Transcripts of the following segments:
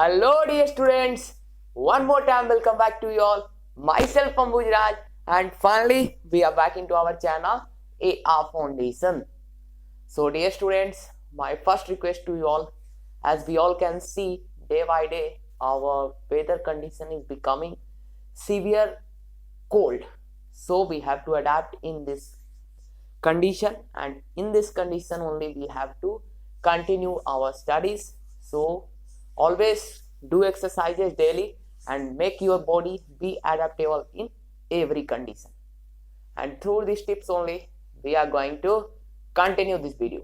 Hello dear students, one more time welcome back to you all. Myself Ambujraj Raj, and finally we are back into our channel AR Foundation. So dear students, my first request to you all, as we all can see day by day our weather condition is becoming severe cold. So we have to adapt in this condition, and in this condition only we have to continue our studies. So always do exercises daily and make your body be adaptable in every condition, and through these tips only we are going to continue this video.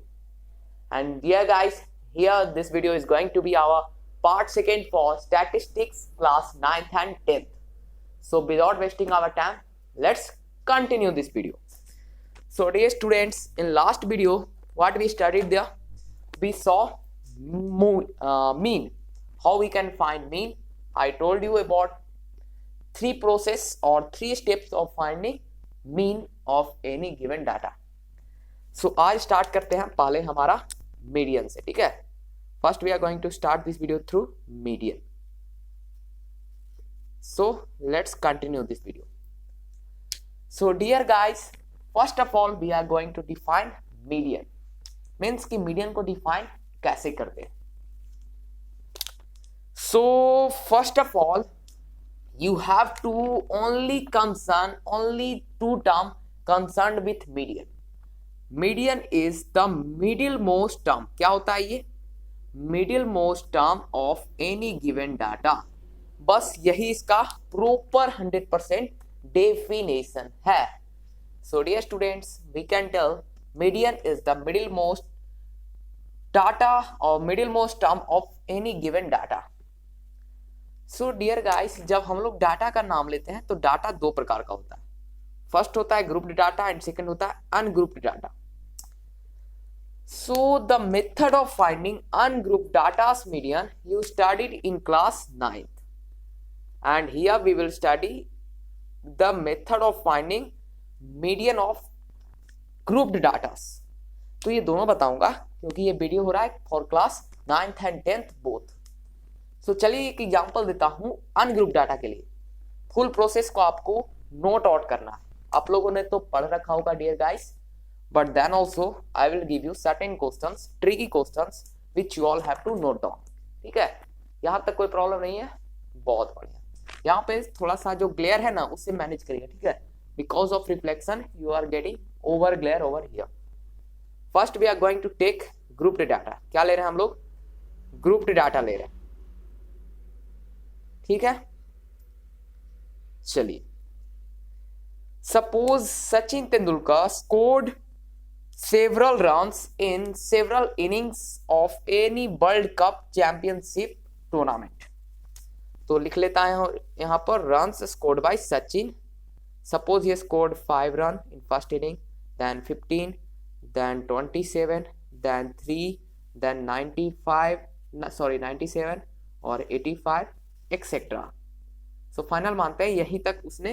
And dear guys, here this video is going to be our part second for statistics class 9th and 10th. So without wasting our time, let's continue this video. So dear students, in last video what we studied there, we saw mean, how we can find mean. I told you about three process or three steps of finding mean of any given data. So आज start करते हैं पहले हमारा median से, ठीक है? First we are going to start this video through median. So let's continue this video. So dear guys, first of all we are going to define median. Means कि median को define कैसे करते हैं. So first of all you have to only two term concerned with median. Median is the middlemost term. क्या होता है ये? Middlemost term of any given data. बस यही इसका proper 100% definition है. So dear students, we can tell median is the middlemost data or middlemost term of any given data. So dear guys, जब हम लोग डाटा का नाम लेते हैं तो डाटा दो प्रकार का होता है. फर्स्ट होता है ग्रुप्ड डाटा एंड सेकंड होता है ungrouped data. So the method of finding ungrouped data's median you studied in class 9th, and here we will study the method of finding median of grouped datas. तो ये दोनों बताऊंगा क्योंकि ये video हो रहा है for class 9th and 10th both. So चलिए एक एग्जांपल देता हूं अनग्रुप डाटा के लिए. फुल प्रोसेस को आपको नोट आउट करना है. आप लोगों ने तो पढ़ रखा होगा dear guys, but then also I will give you certain questions, tricky questions which you all have to note down. ठीक है, यहाँ तक कोई प्रॉब्लम नहीं है? बहुत बढ़िया. यहाँ पे थोड़ा सा जो ग्लेयर है ना उससे मैनेज करिएगा, ठीक है? Because of reflection you are getting over glare over here. First we are going to take grouped data. क्या ले रहे हैं हम लोग? ग्रुप्ड डाटा ले रहे हैं, ठीक है? चलिए, suppose Sachin Tendulkar scored several runs in several innings of any world cup championship tournament. तो लिख लेता है यहां पर runs scored by Sachin. Suppose he scored 5 run in first inning, then 15, then 27, then 3, then 97 और 85 एक्सेट्रा. सो फाइनल मानते हैं यहीं तक उसने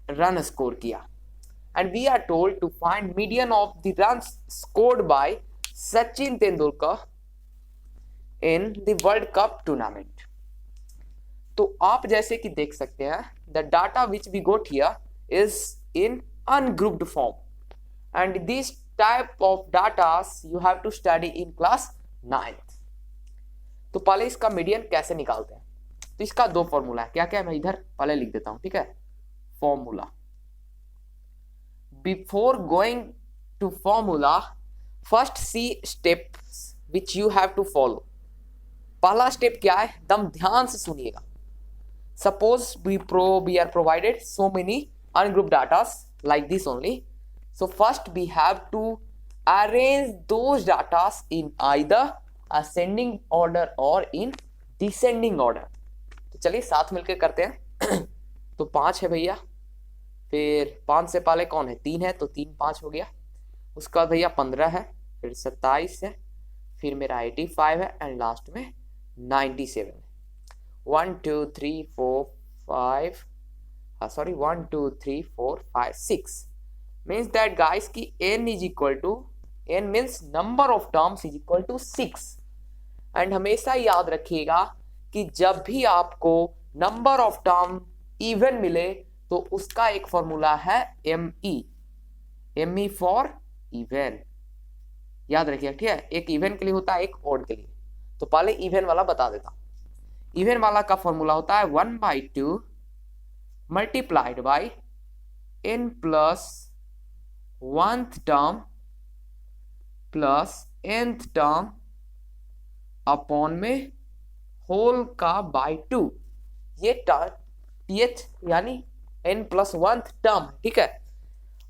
रन स्कोर किया. And we are told to find median of the run scored by Sachin Tendulkar in the world cup tournament. तो आप जैसे कि देख सकते हैं the data which we got here is in ungrouped form, and this type of data you have to study in class 9th. तो पहले इसका मीडियन कैसे निकालते हैं? तो इसका दो फॉर्मूला है. क्या क्या है मैं इधर पहले लिख देता हूं, ठीक है? Formula. Before going to formula, first see steps which you have to follow. पहला स्टेप क्या है? एकदम ध्यान से सुनिएगा. Suppose we are provided so many ungrouped datas like this only. So first we have to arrange those datas in either ascending order और in descending order. तो चलिए साथ मिलकर करते हैं. तो 5 है भैया, फिर 5 से पहले कौन है? 3 है, तो 3 5 हो गया. उसका बाद भैया 15 है, फिर 27 है, फिर मेरा 85 है, एंड लास्ट में 97 है. 1 2 3 4 5 1 2 3 4 5 6 मीन्स दैट गाइस की n is equal to, n means number of terms is equal to 6. And हमेशा याद रखिएगा कि जब भी आपको नंबर ऑफ टर्म इवन मिले तो उसका एक फॉर्मूला है ME फॉर इवन। याद रखिए, ठीक है, एक इवन के लिए होता है, एक ओड के लिए। तो पहले इवन वाला बता देता हूं। इवन वाला का फॉर्मूला होता है 1/2 multiplied by n plus 1th term plus nth term upon में होल का बाई 2। ये th यानी n प्लस 1th टर्म, ठीक है।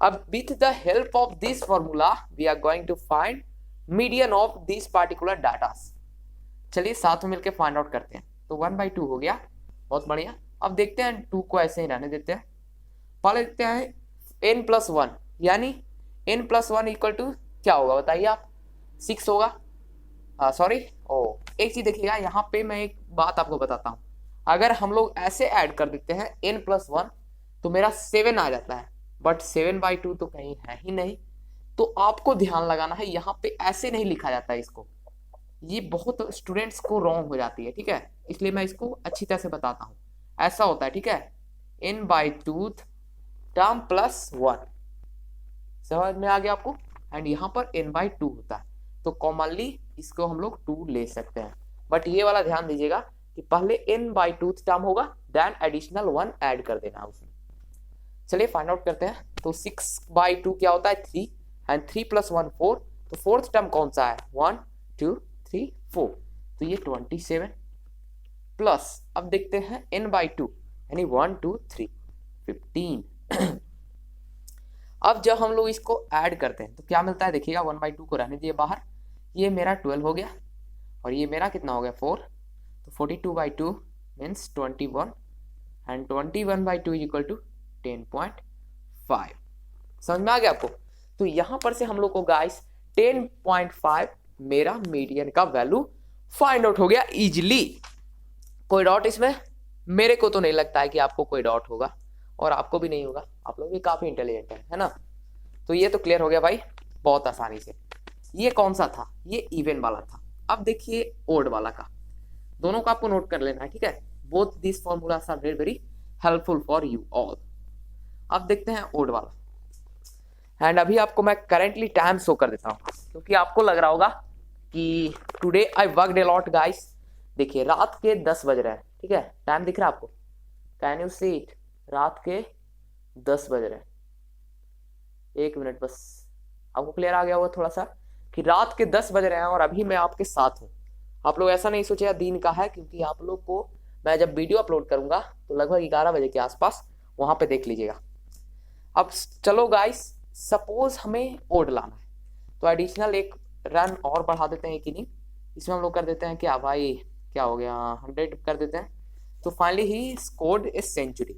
अब with the help of this formula we are going to find median of this particular datas. चलिए साथ में मिलकर फाइंड आउट करते हैं। तो 1/2 हो गया, बहुत बढ़िया। अब देखते हैं 2 को ऐसे ही रहने देते हैं। पहले देखते हैं n प्लस 1, यानी n प्लस 1 इक्वल टू क्या होगा बताइए आप? 6 होगा। सॉरी, एक चीज देखिएगा, यहाँ पे मैं एक बात आपको बताता हूँ। अगर हम लोग ऐसे ऐड कर देते हैं n प्लस 1 तो मेरा 7 आ जाता है, बट 7/2 तो कहीं है ही नहीं। तो आपको ध्यान लगाना है, यहाँ पे ऐसे नहीं लिखा जाता है इसको। ये बहुत स्टूडेंट्स को रॉन्ग हो जाती है, ठीक है, इसलिए मैं इसको अच्छी तरह से बताता हूँ। ऐसा होता है, ठीक है, n/2 टर्म प्लस 1, समझ में आ गया आपको? एंड यहाँ पर n/2 होता है, तो कॉमनली इसको हम लोग 2 ले सकते हैं। बट ये वाला ध्यान दीजिएगा कि पहले n/2 टर्म होगा, देन एडिशनल 1 ऐड कर देना उसमें। चलिए फाइंड आउट करते हैं। तो 6/2 क्या होता है? 3, एंड 3 प्लस 1 4, तो फोर्थ टर्म कौन सा है? 1 2 3 4, तो ये 27 प्लस, अब देखते हैं n/2 यानी 1 2 3 15। अब जब हम लोग इसको ऐड करते हैं तो क्या मिलता है? देखिएगा, 1/2 को रहने दिए बाहर, ये मेरा 12 हो गया और ये मेरा कितना हो गया? 4। तो 42/2 मीन्स 21, एंड 21/2 इक्वल टू 10.5। समझ में आ गया आपको? तो यहां पर से हम लोग को गाइस 10.5 मेरा मीडियन का वैल्यू फाइंड आउट हो गया इजिली। कोई डाउट इसमें? मेरे को तो नहीं लगता है कि आपको कोई डाउट होगा, और आपको भी नहीं होगा, आप लोग भी काफी इंटेलिजेंट है ना? तो ये तो क्लियर हो गया भाई बहुत आसानी से। ये कौन सा था? ये इवन वाला था। अब देखिए ओड वाला का, दोनों का आपको नोट कर लेना है, ठीक है। Both this formulas are very very helpful for you all. अब देखते हैं ओड वाला, एंड अभी आपको मैं करेंटली टाइम शो कर देता हूँ, क्योंकि आपको लग रहा होगा कि today I worked a lot guys. देखिए रात के 10 बज रहे हैं, ठीक है, टाइम दिख रहा है आपको? Can you see it? रात के 10 बज रहे हैं। 1 मिनट बस, आपको क्लियर आ गया होगा थोड़ा सा कि रात के 10 बज रहे हैं और अभी मैं आपके साथ हूँ। आप लोग ऐसा नहीं सोचिए दिन का है, क्योंकि आप लोग को मैं जब वीडियो अपलोड करूंगा तो लगभग 11 बजे के आसपास वहां पे देख लीजिएगा। अब चलो गाइस, सपोज हमें ओड लाना है, तो एडिशनल एक रन और बढ़ा देते हैं कि नहीं, इसमें हम लोग कर देते हैं क्या भाई, क्या हो गया, 100 कर देते हैं। तो finally he scored a century,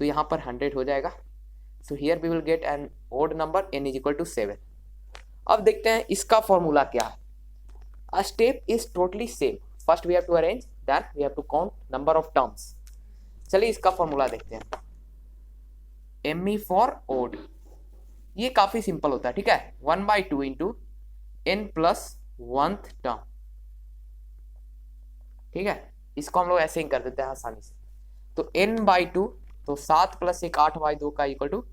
तो यहाँ पर 100 हो जाएगा। So here we will get an odd number n is equal to 7। अब देखते हैं इसका फॉर्मूला क्या है। A step is totally same, first we have to arrange, then we have to count number of terms. चलिए इसका फॉर्मूला देखते हैं, ME फॉर ओड। ये काफी सिंपल होता है, ठीक है, 1/2 into n plus 1th term, ठीक है। इसको हम लोग ऐसे ही कर देते हैं आसानी से। तो n/2, तो 7 प्लस 1 8/2 का equal to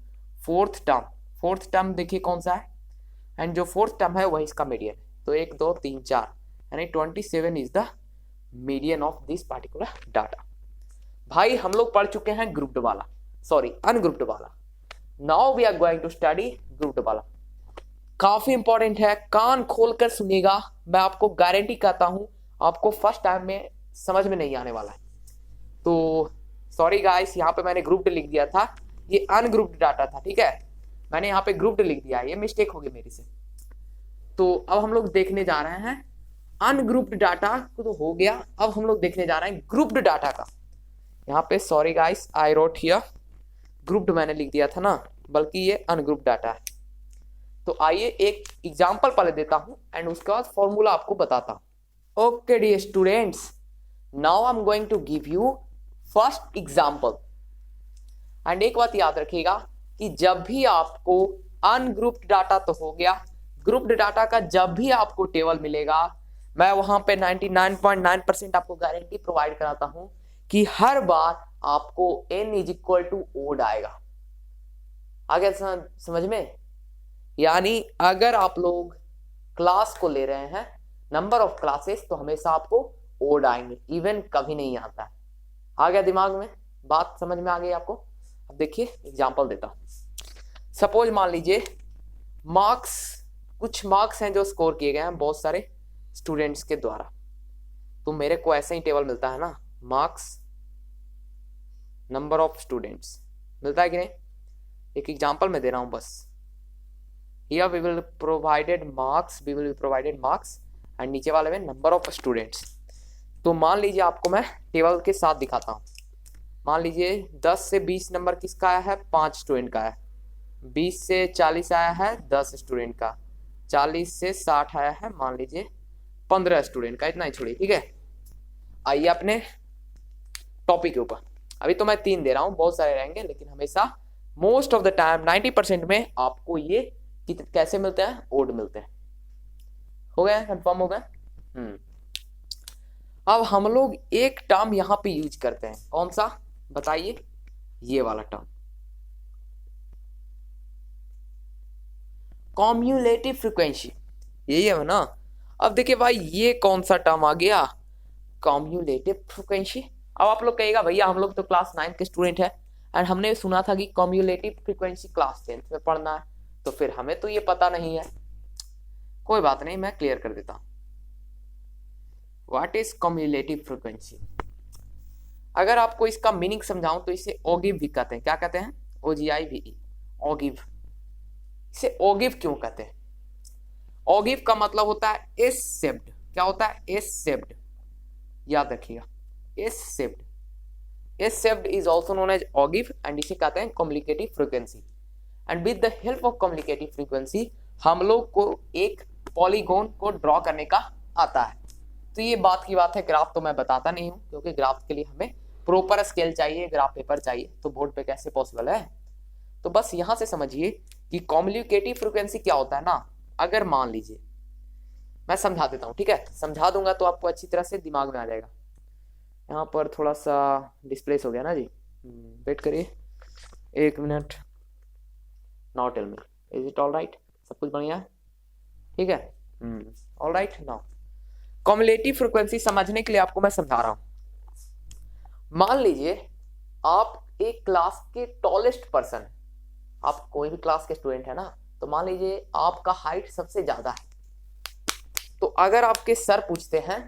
4th term. 4th term देखिए कौन सा है, एंड जो 4th टर्म है वही इसका मीडियन। तो 1 2 3 4, यानी 27 is the median of this particular data. भाई हम लोग पढ़ चुके हैं ग्रुप्ड वाला, सॉरी अनग्रुप्ड वाला। Now we are going to study grouped वाला। काफी इंपॉर्टेंट है, कान खोलकर सुनिएगा, मैं आपको गारंटी करता हूं आपको फर्स्ट टाइम में समझ में नहीं आने वाला है। तो सॉरी गाइस, यहाँ पे मैंने ग्रुप्ड लिख दिया था, ये अनग्रुप्ड डाटा था, ठीक है, मैंने यहाँ पे ग्रुप्ड लिख दिया, ये मिस्टेक हो गई मेरी से। तो अब हम लोग देखने जा रहे हैं अनग्रुप्ड डाटा को, तो हो गया, अब हम लोग देखने जा रहे हैं ग्रुप्ड डाटा का। यहाँ पे sorry guys, I wrote here grouped मैंने लिख दिया था ना, बल्कि ये अनग्रुप्ड डाटा है। तो आइए एक एग्जांपल पहले देता हूं एंड उसके बाद फॉर्मूला आपको बताता हूं। Okay dear students, now I am going to give you first example. And एक बात याद रखिएगा कि जब भी आपको अनग्रुप्ड डाटा तो हो गया, ग्रुप्ड डाटा का जब भी आपको टेबल मिलेगा, मैं वहां पे 99.9% आपको गारंटी प्रोवाइड कराता हूं कि हर बार आपको n is equal to odd आएगा। आ गया समझ में? यानी अगर आप लोग क्लास को ले रहे हैं, नंबर ऑफ क्लासेस, तो हमेशा आपको ओड आएंगे, इवन कभी नहीं आता है। आ गया दिमाग में? बात समझ में आ गई आपको? अब देखिए एग्जांपल देता हूं। सपोज मान लीजिए मार्क्स, कुछ मार्क्स हैं जो स्कोर किए गए हैं बहुत सारे स्टूडेंट्स के द्वारा। तो मेरे को ऐसा ही टेबल मिलता है ना, मार्क्स नंबर ऑफ स्टूडेंट्स, मिलता है कि नहीं? एक एग्जांपल मैं दे रहा हूं बस। Here we will provided marks, we will provided marks and नीचे वाले में नंबर ऑफ स्टूडेंट्स। तो मान लीजिए आपको मैं टेबल के साथ दिखाता हूं। मान लीजिए 10 से 20 नंबर किसका आया है? 5 स्टूडेंट का है। 20 से 40 आया है 10 स्टूडेंट का। 40 से 60 आया है मान लीजिए 15 स्टूडेंट का। इतना ही छोड़िए, ठीक है। आइए अपने टॉपिक के ऊपर। अभी तो मैं 3 दे रहा हूं, बहुत सारे रहेंगे, लेकिन हमेशा मोस्ट ऑफ द टाइम 90% में आपको ये कैसे मिलते हैं? ओड मिलते हैं। हो गया? कंफर्म हो गया? अब हम लोग एक टर्म यहां पे यूज करते हैं, कौन सा बताइए? ये वाला टर्म, कॉम्युलेटिव फ्रीक्वेंसी, यही है ना? अब देखिए भाई ये कौन सा टर्म आ गया? Cumulative frequency. अब आप लोग कहिएगा भैया हम लोग तो क्लास 9 के स्टूडेंट है एंड हमने सुना था कि कॉम्युलेटिव फ्रीक्वेंसी क्लास 10th में पढ़ना है, तो फिर हमें तो ये पता नहीं है। कोई बात नहीं, मैं क्लियर कर देता हूं। What is cumulative frequency? अगर आपको इसका मीनिंग समझाऊं तो इसे ओगिव भी कहते हैं। क्या कहते हैं? OGIVE, ओगिव। इसे ओगिव क्यों कहते हैं? ओगिव का मतलब होता है एस शेप्ड। क्या होता है? एस शेप्ड, याद रखिएगा, S shaped. S shaped is also known as ogive and इसे कहते हैं cumulative frequency. And with the help of cumulative frequency हम लोग को एक पॉलीगॉन को ड्रॉ करने का आता है। तो ये बात की बात है, ग्राफ तो मैं बताता नहीं हूं क्योंकि ग्राफ के लिए हमें प्रॉपर स्केल चाहिए, ग्राफ पेपर चाहिए, तो बोर्ड पे कैसे पॉसिबल है? तो बस यहां से समझिए कि कॉम्युलेटिव फ्रीक्वेंसी क्या होता है ना। अगर मान लीजिए, मैं समझा देता हूं, ठीक है? समझा दूंगा तो आपको अच्छी तरह से दिमाग में आ जाएगा। यहाँ पर थोड़ा सा डिस्प्लेस हो गया ना जी, वेट करिए 1 minute. Now tell me, is it all right? सब कुछ बढ़िया है, ठीक है? All right. Now cumulative frequency समझने के लिए आपको मैं समझा रहा हूं। मान लीजिए आप एक क्लास के टॉलेस्ट पर्सन है, आप कोई भी क्लास के स्टूडेंट है ना, तो मान लीजिए आपका हाइट सबसे ज्यादा है। तो अगर आपके सर पूछते हैं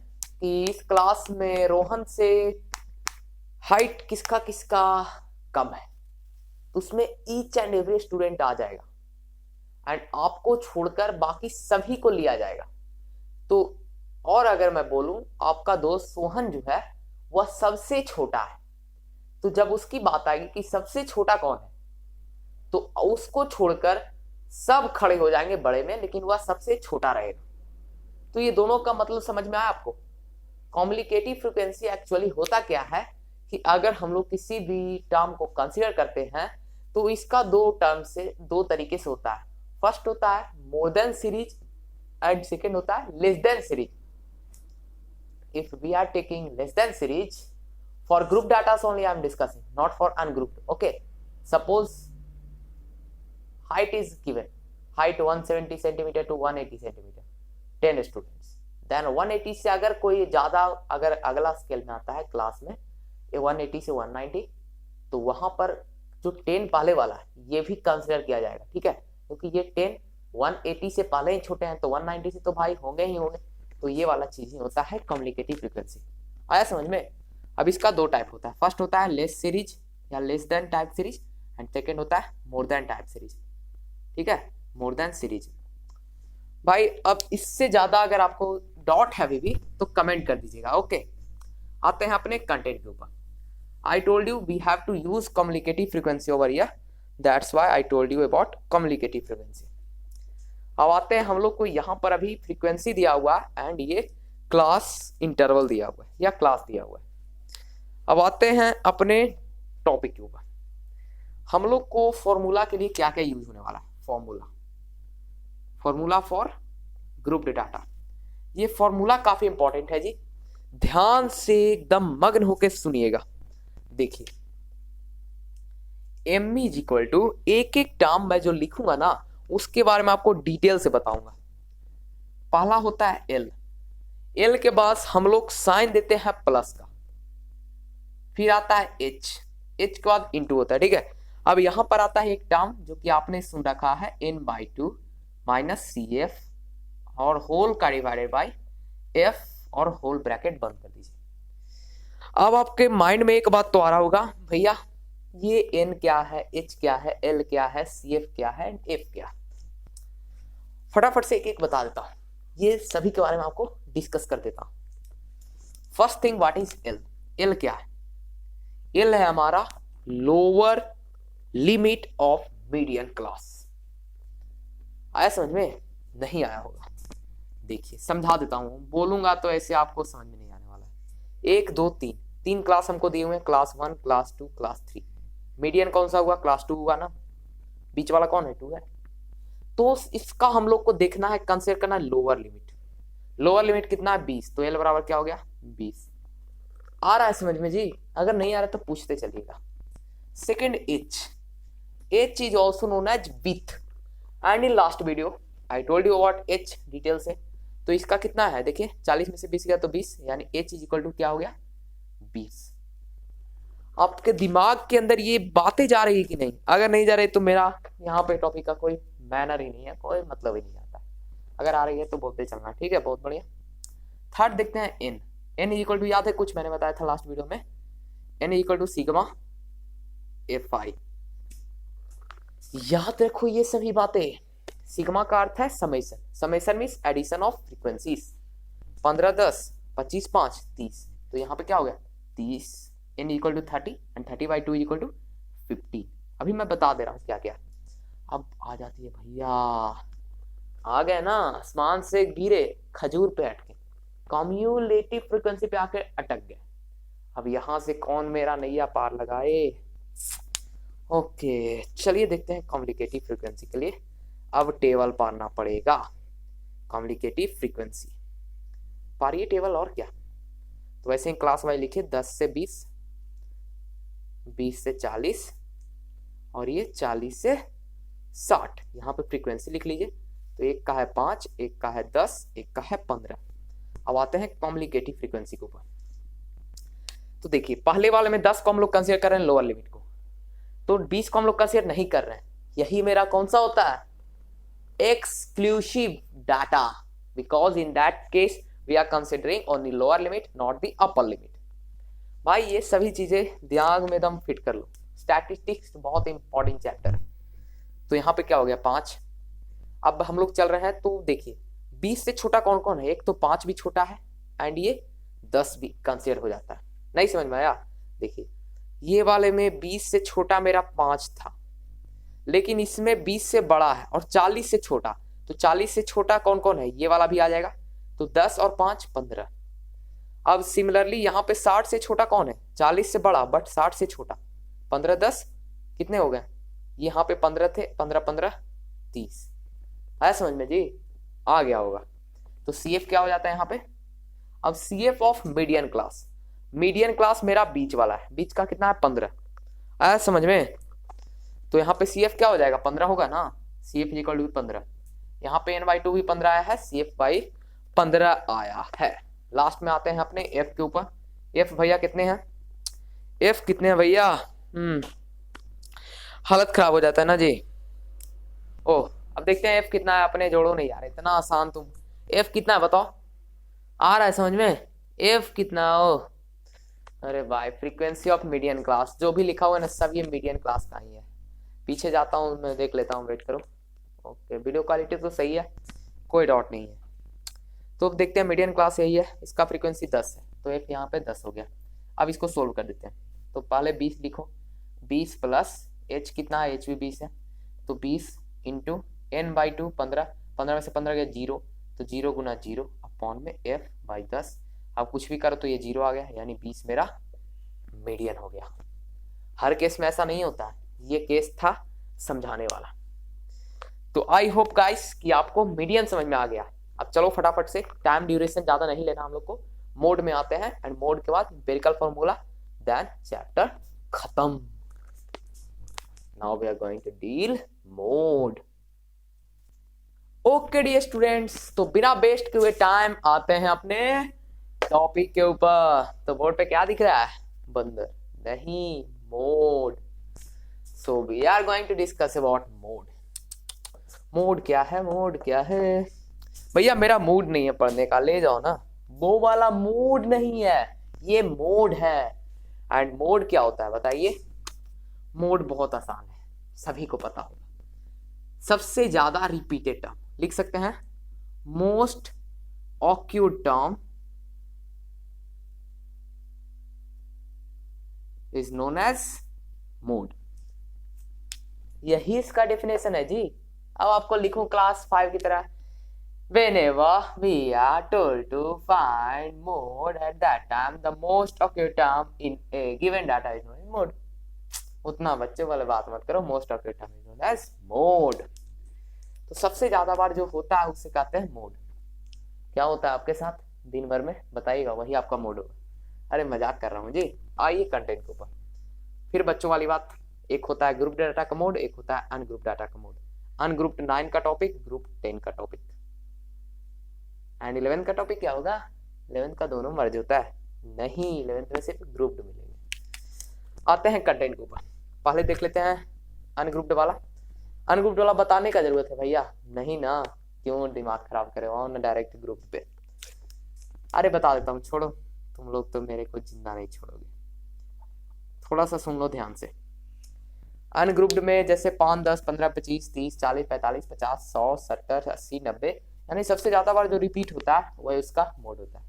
कि इस क्लास में रोहन से हाइट किसका किसका कम है, तो उसमें ईच एंड एवरी स्टूडेंट आ जाएगा एंड आपको छोड़कर बाकी सभी को लिया जाएगा। तो और अगर मैं बोलूं आपका दोस्त सोहन जो है वह सबसे छोटा है, तो जब उसकी बात आएगी कि सबसे छोटा कौन है, तो उसको छोड़कर सब खड़े हो जाएंगे बड़े में, लेकिन वह सबसे छोटा रहेगा। तो ये दोनों का मतलब समझ में आया आपको? कॉम्युलेटिव फ्रीक्वेंसी एक्चुअली होता क्या है कि अगर हम लोग किसी भी टर्म को कंसीडर करते हैं तो इसका दो तरीके से होता है। फर्स्ट होता है more than series and second होता है less than series. If we are taking less than series, for group data only I am discussing, not for ungrouped. Okay, suppose height is given, height 170 centimeter to 180 centimeter, 10 students, then 180 से अगर कोई ज्यादा, अगर अगला scale में आता है class में 180 से 190, तो वहां पर जो 10 पहले वाला है ये भी कंसिडर किया जाएगा, ठीक है? क्योंकि ये 10 180 से पहले ही छोटे हैं, तो 190 से तो भाई होंगे ही होंगे। तो ये वाला चीज ही होता है कॉम्युलेटिव फ्रीक्वेंसी। आया समझ में? अब इसका 2 टाइप होता है। फर्स्ट होता है लेस सीरीज या less than type series and second होता है मोर देन टाइप सीरीज, ठीक है? More than series. भाई अब इससे ज्यादा अगर आपको डॉट है अभी भी तो कमेंट कर दीजिएगा। ओके, आते हैं अपने कंटेंट के ऊपर। I told you we have to use cumulative frequency over here, that's why I told you about cumulative frequency. अब आते हैं हम लोग को यहाँ पर अभी फ्रीक्वेंसी दिया हुआ है एंड ये क्लास इंटरवल दिया हुआ है या क्लास दिया हुआ है। अब आते हैं अपने टॉपिक के ऊपर। हम लोग को फॉर्मूला के लिए क्या क्या यूज होने वाला है? Formula for grouped data. ये फॉर्मूला काफी इंपॉर्टेंट है जी, ध्यान से एकदम मग्न होकर सुनिएगा। देखिए m इज इक्वल टू, एक एक टर्म मैं जो लिखूंगा ना उसके बारे में आपको डिटेल से बताऊंगा। पहला होता है l, l के बाद हम लोग साइन देते हैं प्लस का, फिर आता है h, h के बाद इंटू होता है, ठीक है। अब यहां पर आता है एक टर्म जो कि आपने सुन रखा है n/2 माइनस CF और होल का डिवाइडेड बाई f और होल ब्रैकेट बंद कर दीजिए। अब आपके माइंड में एक बात तो आ रहा होगा, भैया ये n क्या है, h क्या है, l क्या है, CF क्या है, f क्या। फटाफट से एक एक बता देता हूं, ये सभी के बारे में आपको डिस्कस कर देता हूं। First thing what is l, l क्या है, l है हमारा lower limit of median class. आया समझ में? नहीं आया होगा, देखिए समझा देता हूं, बोलूंगा तो ऐसे आपको समझ में नहीं आने वाला है। 1 2 3, 3 क्लास हमको दिए हुए हैं, क्लास 1, क्लास 2, क्लास 3। मीडियन कौन सा हुआ? क्लास 2 हुआ ना, बीच वाला कौन है? 2 है। तो इसका हम लोग को देखना है, कंसिडर करना है लोअर लिमिट। लोअर लिमिट कितना है? 20, तो l बराबर क्या हो गया? 20। आ रहा है समझ में जी? अगर नहीं आ रहा तो पूछते चलिएगा। Second h is also known as width, and in last video I told you what h detail से। तो इसका कितना है? देखिए 40 में से 20 गया तो 20, यानी h इज इक्वल टू क्या हो गया? 20। आपके दिमाग के अंदर ये बातें जा रही है कि नहीं? अगर नहीं जा रही तो मेरा यहाँ पे टॉपिक का कोई मैनर ही नहीं है, कोई मतलब ही नहीं आता। अगर आ रही है तो बोलते चलना, ठीक है, बहुत बढ़िया। थर्ड देखते हैं n इज इक्वल टू, याद है कुछ मैंने बताया था लास्ट वीडियो में, n is equal to sigma fi। याद रखो ये सभी बातें। सिग्मा का अर्थ है summation, summation means addition of frequencies. 15 10 25 5 30, तो यहाँ पे क्या हो गया? 30। n equal to 30 and 30/2 equal to 50। अभी मैं बता दे रहा हूँ क्या क्या। अब आ जाती है भैया, आ गए ना, आसमान से गिरे खजूर पे अटके, कम्युलेटिव फ्रीक्वेंसी पे आकर अटक गए। अब यहां से कौन मेरा नैया पार लगाए? ओके चलिए देखते हैं कम्युनिकेटिव फ्रीक्वेंसी के लिए। अब टेबल पारना पड़ेगा, कम्युनिकेटिव फ्रीक्वेंसी पारिए टेबल, और क्या। तो वैसे ही क्लास वाइज लिखिए, 10 से 20, 20 से 40 और ये 40 से 60। यहाँ पे फ्रीक्वेंसी लिख लीजिए। तो एक का है 5, एक का है 10, एक का है 15। अब आते हैं कम्युनिकेटिव फ्रीक्वेंसी के ऊपर। तो देखिए पहले वाले में 10 को हम लोग कंसीडर कर रहे हैं लोअर लिमिट को, तो 20 को हम लोग कंसीडर नहीं कर रहे हैं। यही मेरा कौन सा होता है? Exclusive data, because in that case we are considering only lower limit, not the upper limit. भाई ये सभी चीजें दिमाग में एकदम फिट कर लो, स्टैटिस्टिक्स बहुत इंपॉर्टेंट चैप्टर है। तो यहाँ पे क्या हो गया? 5। अब हम लोग चल रहे हैं, तो देखिए 20 से छोटा कौन कौन है? एक तो 5 भी छोटा है एंड ये 10 भी कंसिडर हो जाता है। नहीं समझ में आया? देखिए ये वाले में 20 से छोटा मेरा 5 था, लेकिन इसमें 20 से बड़ा है और 40 से छोटा, तो 40 से छोटा कौन कौन है? ये वाला भी आ जाएगा, तो 10 और 5 15। अब सिमिलरली यहाँ पे 60 से छोटा कौन है? 40 से बड़ा बट 60 से छोटा, 15 10 कितने हो गए? यहाँ पे 15 थे, 15 15 30। आया समझ में जी? आ गया होगा। तो CF क्या हो जाता है यहाँ पे? अब CF of median class, median class मेरा बीच वाला है, बीच का कितना है? 15। आया समझ में? तो यहाँ पे CF क्या हो जाएगा? 15 होगा ना, CF इक्वल टू 15। यहाँ पे n/2 भी 15 आया है, CF/15 आया है। लास्ट में आते हैं अपने F के ऊपर। F भैया कितने हैं? F कितने हैं भैया? हालत खराब हो जाता है ना जी। ओह अब देखते हैं F कितना है, अपने जोड़ो नहीं यार, इतना आसान तुम। F कितना है बताओ? आ रहा है समझ में? F कितना? ओ अरे भाई फ्रीक्वेंसी ऑफ मीडियन क्लास, जो भी लिखा हुआ है ना सब ये मीडियन क्लास का ही है। पीछे जाता हूँ मैं, देख लेता हूँ, वेट करो। ओके वीडियो क्वालिटी तो सही है, कोई डाउट नहीं है। तो अब देखते हैं मीडियन क्लास यही है, इसका फ्रीक्वेंसी 10 है, तो F यहाँ पे 10 हो गया। अब इसको सोल्व कर देते हैं। तो पहले 20 लिखो, 20 प्लस H कितना है? H भी 20 है, तो 20 इंटू n/2 15, 15 में से 15 गया 0, तो 0 गुना 0 अपॉन में F/10। अब कुछ भी करो तो ये 0 आ गया, यानी 20 मेरा मीडियन हो गया। हर केस में ऐसा नहीं होता, ये केस था समझाने वाला। तो आई होप गाइस कि आपको मीडियन समझ में आ गया। अब चलो फटाफट से, टाइम ड्यूरेशन ज्यादा नहीं लेना हम लोग को, मोड में आते हैं एंड मोड के बाद एम्पिरिकल फॉर्मूला, देन चैप्टर खत्म। Now we are going to deal mode. Okay dear students, तो बिना वेस्ट किए हुए टाइम आते हैं अपने टॉपिक के ऊपर। तो बोर्ड पे क्या दिख रहा है? बंदर नहीं, mode. So we are going to discuss about mode. Mode क्या है? मोड क्या है भैया? मेरा मूड नहीं है पढ़ने का, ले जाओ ना। वो वाला मूड नहीं है, ये मोड है। एंड मोड क्या होता है बताइए? मोड बहुत आसान है, सभी को पता होगा। सबसे ज्यादा रिपीटेड टर्म लिख सकते हैं, most occurred term is known as mode. यही इसका डेफिनेशन है जी। अब आपको लिखूं क्लास 5 की तरह, whenever we are told to find mode at that time the most occurred term in a given data is known as mode। उतना बच्चे वाले बात मत करो, most occurred term is known as mode। तो सबसे ज्यादा बार जो होता है उससे कहते हैं मोड। क्या होता है आपके साथ दिन भर में बताइएगा, वही आपका मोड होगा। अरे मजाक कर रहा हूँ जी। आइए कंटेंट के ऊपर। फिर बच्चों वाली बात, एक होता है ग्रुप डाटा का मोड, एक होता है अनग्रुप डाटा का मोड। अनग्रुप्ड 9 का टॉपिक, ग्रुप 10 का टॉपिक। एंड 11 का टॉपिक क्या होगा? 11 का दोनों मर्ज होता है नहीं, 11 में सिर्फ ग्रुप्ड मिलेंगे। आते हैं कंटेंट के ऊपर। पहले देख लेते हैं अनग्रुप्ड वाला। अनग्रुप्ड वाला बताने का जरूरत है भैया? नहीं ना, क्यों दिमाग खराब करे, और ना डायरेक्ट ग्रुप पे। अरे बता देता हूँ, छोड़ो, तुम लोग तो मेरे को जिंदा नहीं छोड़ोगे। थोड़ा सा सुन लो ध्यान से। अनग्रुप्ड में जैसे 5, 10, 15, 25, 30, 40, 45, 50, 100, 70, 80, 90, यानी सबसे ज्यादा बार जो रिपीट होता है वह उसका मोड होता है।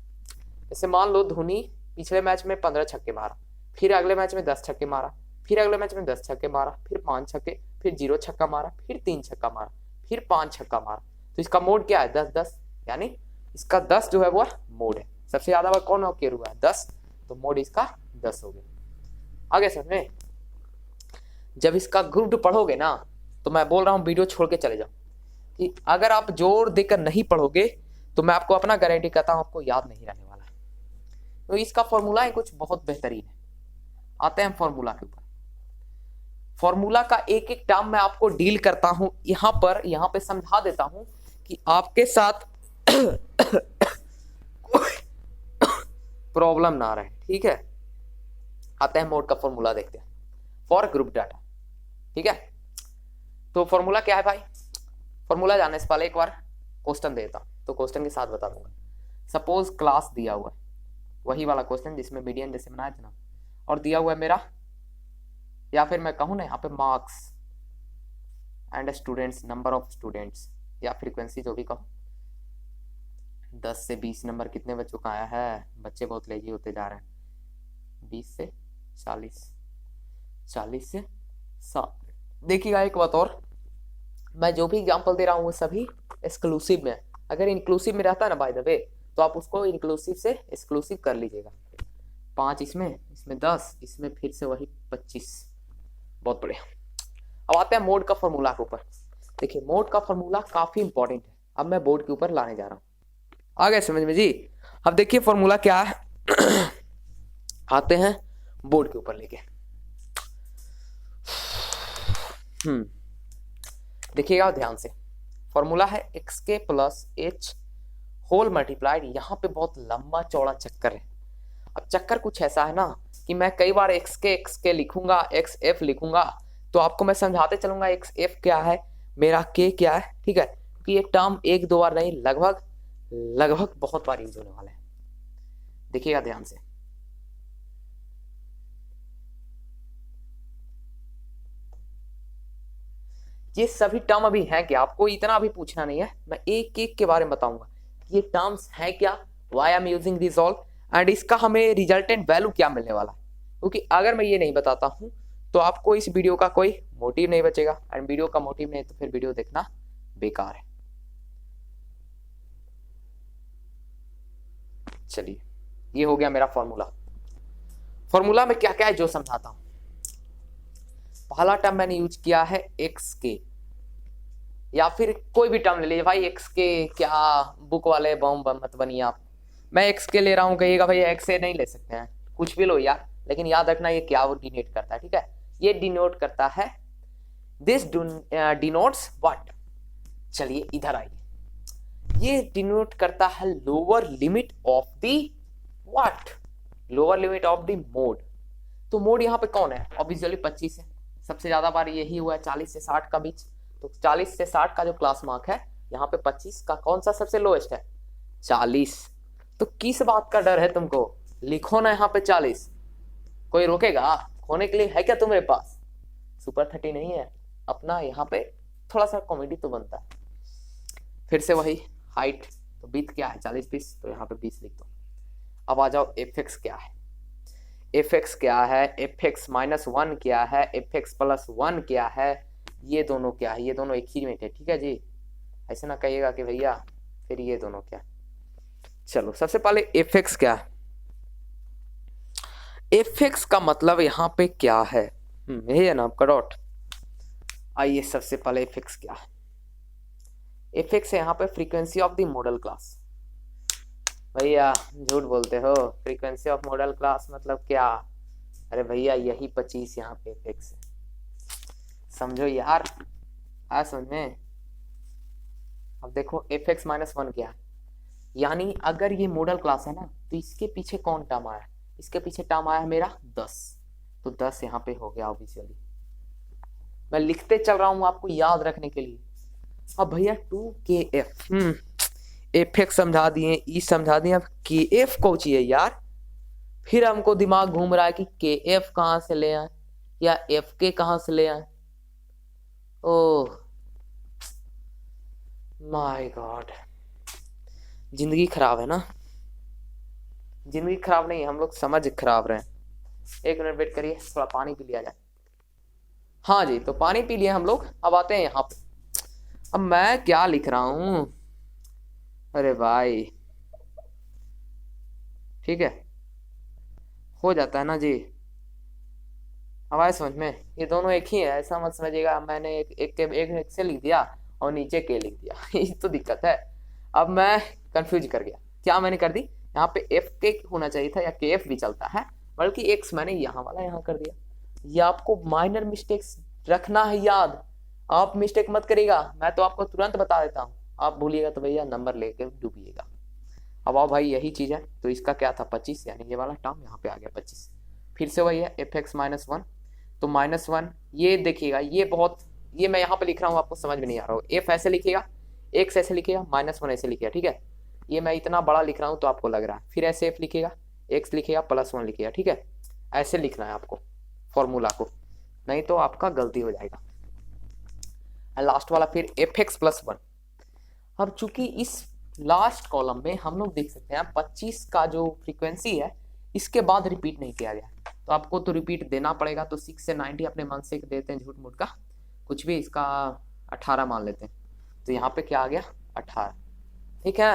जैसे मान लो धोनी पिछले मैच में 15 छक्के मारा, फिर अगले मैच में 10 छक्के मारा, फिर अगले मैच में 10 छक्के मारा, फिर 5 छक्के, फिर 0 छक्का मारा, फिर 3 छक्का मारा, फिर 5 छक्का मारा। तो इसका मोड क्या है? 10 10, यानी इसका 10 जो है वो मोड है। सबसे ज्यादा बार कौन ऑक्यूर हुआ है? 10, तो मोड इसका 10 हो गया। आगे समझ में? जब इसका ग्रुप पढ़ोगे ना, तो मैं बोल रहा हूँ वीडियो छोड़ के चले जाओ, कि अगर आप जोर देकर नहीं पढ़ोगे तो मैं आपको अपना गारंटी करता हूं आपको याद नहीं रहने वाला है। तो इसका फॉर्मूला है कुछ बहुत बेहतरीन है। आते हैं फॉर्मूला के ऊपर। फॉर्मूला का एक एक टर्म मैं आपको डील करता हूं, यहां पे समझा देता हूं कि आपके साथ प्रॉब्लम ना रहे, ठीक है? आते हैं मोड का फॉर्मूला देखते हैं फॉर ग्रुप डाटा, ठीक है? तो फॉर्मूला क्या है भाई? फॉर्मूला जानने से पहले एक बार क्वेश्चन देता हूं, तो क्वेश्चन के साथ बता दूंगा। सपोज क्लास दिया हुआ है, वही वाला क्वेश्चन जिसमें मीडियन जैसे बनाया था ना, और दिया हुआ है मेरा, या फिर मैं कहूं ना यहाँ पे marks and students, number of students या फ्रीक्वेंसी जो भी कहो। 10 से 20 नंबर कितने बच्चों का आया है? बच्चे बहुत लेजी होते जा रहे हैं। 20 से 40, 40 से 60। देखिएगा एक बात और, मैं जो भी एग्जांपल दे रहा हूँ वो सभी एक्सक्लूसिव में है। अगर इंक्लूसिव में रहता है ना बाय द वे, तो आप उसको इंक्लूसिव से एक्सक्लूसिव कर लीजिएगा। 5 इसमें 10, इसमें फिर से वही 25। बहुत बढ़िया। अब आते हैं मोड का फॉर्मूला के ऊपर। देखिए मोड का फॉर्मूला काफी इंपॉर्टेंट है, अब मैं बोर्ड के ऊपर लाने जा रहा हूँ। आ गए समझ में जी? अब देखिए फॉर्मूला क्या है। आते हैं बोर्ड के ऊपर लेके। देखिएगा ध्यान से। फॉर्मूला है xk plus h whole multiplied. यहाँ पे बहुत लंबा चौड़ा चक्कर है। अब चक्कर कुछ ऐसा है ना कि मैं कई बार xk लिखूंगा, xf लिखूंगा, तो आपको मैं समझाते चलूंगा xf क्या है, मेरा k क्या है, ठीक है? क्योंकि ये टर्म 1-2 बार नहीं, लगभग बहुत बार यूज होने वाला है। देखिएगा ध्यान से। ये सभी टर्म अभी हैं क्या, आपको इतना अभी पूछना नहीं है, मैं एक एक के बारे में बताऊंगा ये टर्म्स हैं क्या, why I am using this all, and इसका हमें रिजल्टेंट वैल्यू क्या मिलने वाला है। क्योंकि अगर मैं ये नहीं बताता हूं तो आपको इस वीडियो का कोई मोटिव नहीं बचेगा, एंड वीडियो का मोटिव नहीं तो फिर वीडियो देखना बेकार है। चलिए ये हो गया मेरा फॉर्मूला। फॉर्मूला में क्या क्या है जो समझाता हूं। पहला टर्म मैंने यूज किया है xk, या फिर कोई भी टर्म ले लीजिए भाई, एक्स के क्या बुक वाले बम मत बनिए आप। मैं एक्स के ले रहा हूँ, कहिएगा भाई एक्स से नहीं ले सकते हैं, कुछ भी लो यार, लेकिन याद रखना ये क्या वो डिनोट करता है, ठीक है। ये डिनोट करता है, दिस डिनोट्स व्हाट, चलिए इधर आइए, ये डिनोट करता है lower limit of the what, lower limit of the mode. तो मोड यहाँ पे कौन है, ऑब्वियसली 25 है, सबसे ज्यादा बार यही हुआ है 40 से 60 का बीच, तो 40 से 60 का जो क्लास मार्क है यहाँ पे 25 का कौन सा सबसे लोएस्ट है, 40। तो किस बात का डर है तुमको, लिखो ना यहाँ पे 40, कोई रोकेगा खोने के लिए, है क्या तुम्हारे पास, सुपर 30 नहीं है अपना, यहाँ पे थोड़ा सा कॉमेडी तो बनता है। फिर से वही हाइट, तो बीट क्या है 40 20, तो यहाँ पे 20 लिख दो। अब आ जाओ एफ एक्स क्या है, एफ एक्स क्या है, एफ एक्स -1 क्या है, एफ एक्स +1 क्या है, ये दोनों क्या है, ये दोनों एक ही में थे, ठीक है जी, ऐसे ना कहिएगा कि भैया फिर ये दोनों क्या। चलो सबसे पहले एफ एक्स क्या है, एफ एक्स का मतलब यहाँ पे क्या है, यही है ना आपका डॉट। आइए सबसे पहले एफ एक्स क्या है, एफ एक्स है यहाँ पे frequency of the model class. भैया झूठ बोलते हो, फ्रीक्वेंसी ऑफ मॉडल क्लास मतलब क्या, अरे भैया यही 25 यहाँ पे एफ एक्स है, समझो यार, आया समझ में। अब देखो एफ एक्स -1 क्या है, यानी अगर ये मॉडल क्लास है ना, तो इसके पीछे कौन टर्म आया, इसके पीछे टर्म आया है मेरा 10, तो 10 यहाँ पे हो गया ऑब्वियसली, मैं लिखते चल रहा हूँ आपको याद रखने के लिए। अब भैया 2kf, एफ एक्स समझा दिए, ई समझा दिए, अब के एफ को चाहिए यार, फिर हमको दिमाग घूम रहा है कि के एफ कहाँ से ले आए या एफ के कहाँ से ले आए, ओह माय गॉड, जिंदगी खराब है ना, जिंदगी खराब नहीं, हम लोग समझ खराब रहे हैं। 1 मिनट वेट करिए, थोड़ा पानी पी लिया जाए। हाँ जी, तो पानी पी लिए हम लोग, अब आते हैं यहाँ पे। अब मैं क्या लिख रहा हूं, अरे भाई ठीक है, हो जाता है ना जी, अब आए समझ में, ये दोनों एक ही है, ऐसा मत समझिएगा मैंने एक से लिख दिया और नीचे के लिख दिया ये तो दिक्कत है। अब मैं कंफ्यूज कर गया, क्या मैंने कर दी, यहाँ पे एफ के होना चाहिए था, या के एफ भी चलता है, बल्कि एक्स मैंने यहाँ वाला यहाँ कर दिया। ये आपको माइनर मिस्टेक्स रखना है याद, आप मिस्टेक मत करिएगा, मैं तो आपको तुरंत बता देता हूँ, आप भूलिएगा तो भैया नंबर लेके डूबिएगा। अब आओ भाई यही चीज है, तो इसका क्या था 25, यानी ये वाला टर्म यहाँ पे आ गया 25। फिर से वही है एफ एक्स -1, तो -1 ये देखिएगा, ये बहुत, ये मैं यहाँ पे लिख रहा हूँ आपको समझ में नहीं आ रहा हो, एफ ऐसे लिखिएगा, एक्स ऐसे लिखिएगा, -1 ऐसे लिखिएगा, ठीक है, ये मैं इतना बड़ा लिख रहा हूँ तो आपको लग रहा है, फिर ऐसे एफ लिखिएगा, एक्स लिखिएगा, +1 लिखिएगा, ठीक है, ऐसे लिखना है आपको फॉर्मूला को, नहीं तो आपका गलती हो जाएगा। लास्ट वाला फिर एफ एक्स +1। अब चूंकि इस लास्ट कॉलम में हम लोग देख सकते हैं 25 का जो फ्रीक्वेंसी है इसके बाद रिपीट नहीं किया गया, तो आपको तो रिपीट देना पड़ेगा, तो 6 से 90 अपने मन से देते हैं, झूठ मूठ का कुछ भी, इसका 18 मान लेते हैं, तो यहाँ पे क्या आ गया 18, ठीक है,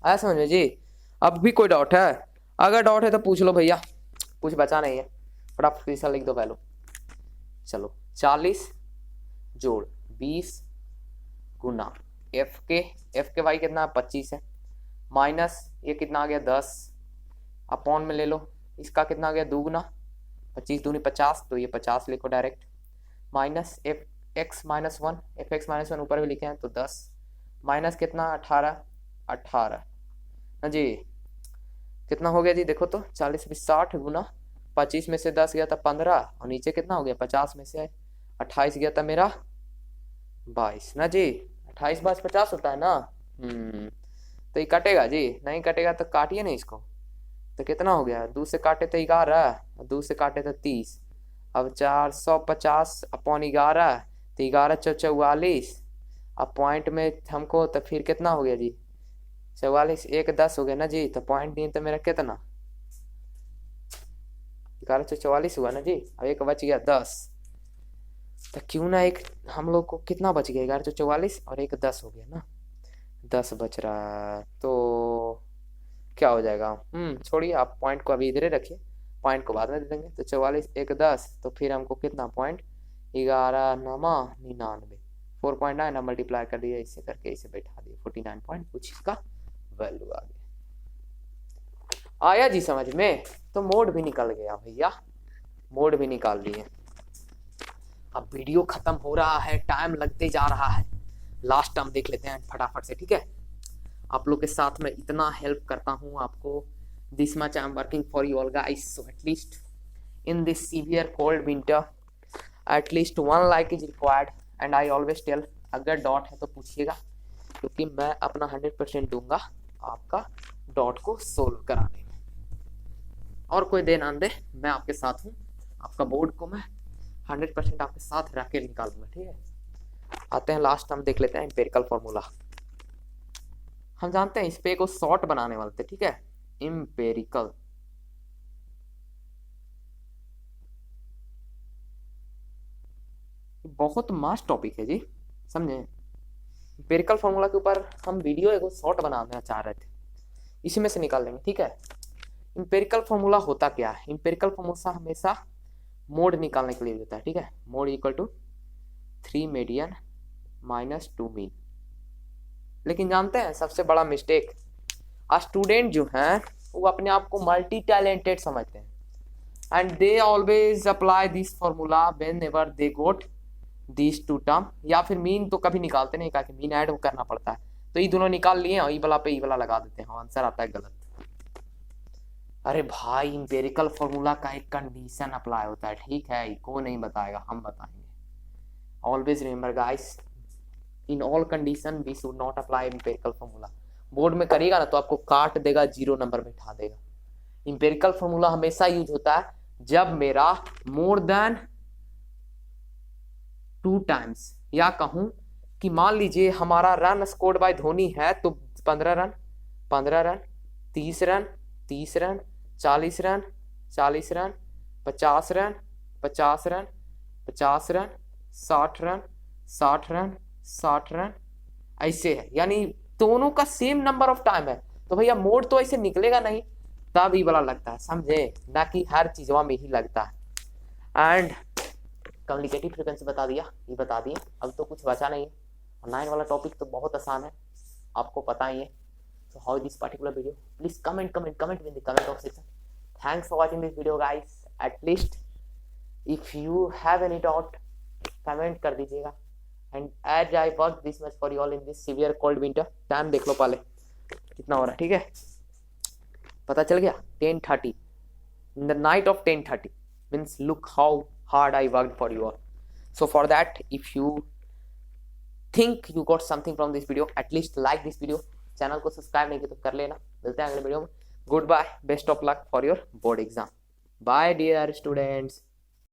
आया समझ में जी। अब भी कोई डाउट है, अगर डाउट है तो पूछ लो भैया, कुछ बचा नहीं है, फटाफट पैसा लिख दो पहले। चलो 40 जोड़ 20 गुना एफ के वाई कितना 25 है, माइनस ये कितना आ गया 10, अपॉन में ले लो, इसका कितना आ गया 2 गुना 25 दूनी 50, तो ये 50 लिखो direct, minus F x -1, F x -1 ऊपर भी लिखे हैं तो 10, माइनस कितना 18 ना जी, कितना हो गया जी देखो तो 40 20 60 गुना 25 में से 10 गया था 15, और नीचे कितना हो गया 50 में से 28 गया था मेरा 22 ना जी, 28 22 50 होता है ना, तो ये कटेगा जी, नहीं कटेगा तो काटिए नहीं इसको, तो कितना हो गया, 2 से काटे तो 11, 2 से काटे तो 30, अब 450 अपॉन 11, तो 11 44, अब पॉइंट में हमको तो फिर कितना हो गया जी 44, 1 10 हो गया ना जी, तो पॉइंट नहीं तो मेरा कितना 11 44 हुआ ना जी, अब एक बच गया 10, तो क्यों ना एक हम लोग को कितना बच गया 11 44 और एक 10 हो गया ना, 10 बच रहा है, तो क्या हो जाएगा, छोड़िए आप पॉइंट को अभी इधर रखिए, पॉइंट को बाद में दे देंगे, तो 44 1 10, तो फिर हमको कितना पॉइंट 11 9 99, 4.9 मल्टीप्लाई कर दिया, इससे करके इसे बैठा दिया 49 पॉइंट कुछ, इसका वैल्यू आ गया। आया जी समझ में? तो मोड भी निकल गया भैया, मोड भी निकाल लिए। अब वीडियो खत्म हो रहा है, टाइम लगते जा रहा है, लास्ट टर्म देख लेते हैं फटाफट से, ठीक है? आप लोग के साथ में इतना हेल्प करता हूँ आपको, this much I am working for you all guys, so at least in this severe cold winter at least 1 like is required. And I always tell, अगर डॉट है तो पूछिएगा, क्योंकि मैं अपना 100% दूंगा आपका डॉट को सोल्व कराने में, और कोई दे ना दे, मैं आपके साथ हूँ। आपका बोर्ड को मैं 100% आपके साथ रख के निकालूंगा, ठीक है? आते हैं लास्ट, हम देख लेते हैं एम्पिरिकल फॉर्मूला। हम जानते हैं इस पे को शॉर्ट बनाने वाले थे, ठीक है? एम्पिरिकल, बहुत मास्ट टॉपिक है जी, समझे? एम्पिरिकल फॉर्मूला के ऊपर हम वीडियो एक शॉर्ट बनाना चाह रहे थे, इसी में से निकाल लेंगे, ठीक है? एम्पिरिकल फॉर्मूला होता क्या है? एम्पिरिकल फॉर्मूला हमेशा मोड निकालने के लिए होता है, ठीक है? Mode equal to 3 median minus 2 mean. लेकिन जानते हैं सबसे बड़ा मिस्टेक, स्टूडेंट जो हैं वो अपने आप को मल्टी टैलेंटेड समझते हैं, and they always apply this formula whenever they got this two term, या फिर मीन तो कभी निकालते नहीं, कि मीन ऐड करना पड़ता है, तो ये दोनों निकाल लिए और ई वाला पे ई वाला लगा देते हैं, आंसर आता है गलत। अरे भाई, इंपेरिकल फॉर्मूला का एक कंडीशन अप्लाई होता है, ठीक है? को नहीं बताएगा, हम बताएंगे। Always remember guys, in all condition we should not apply empirical formula. Board में करिएगा ना तो आपको काट देगा, 0 नंबर में उठा देगा। इंपेरिकल फॉर्मूला हमेशा यूज होता है जब मेरा मोर देन 2 टाइम्स, या कहूं कि मान लीजिए हमारा रन स्कोर्ड बाय धोनी है तो 15 run, 15 run, 30 run, 30 run, 40 run, 40 run, 50 run, 50 run, 50 run, 60 run, 60 run, 60 run, ऐसे है, यानी दोनों का सेम नंबर ऑफ टाइम है, तो भैया मोड तो ऐसे निकलेगा नहीं, तब ही वाला लगता है, समझे? ना कि हर चीजवा में ही लगता है। एंड कम्युनिकेटिव फ्रीक्वेंसी बता दिया, ये बता दिए, अब तो कुछ बचा नहीं है। और 9 वाला टॉपिक तो बहुत आसान है, आपको पता ही है। So how this particular video? Please comment in the comment box section. Thanks for watching this video, guys. At least if you have any doubt, comment कर दीजिएगा. And as I worked this much for you all in this severe cold winter, time देख लो पहले कितना हो रहा है, ठीक है? पता चल गया 10:30 in the night of 10:30 means look how hard I worked for you all. So for that, if you think you got something from this video, at least like this video. Channel को subscribe नहीं किया तो कर लेना। मिलते हैं अगले video में। Good bye, best of luck for your board exam. Bye dear students.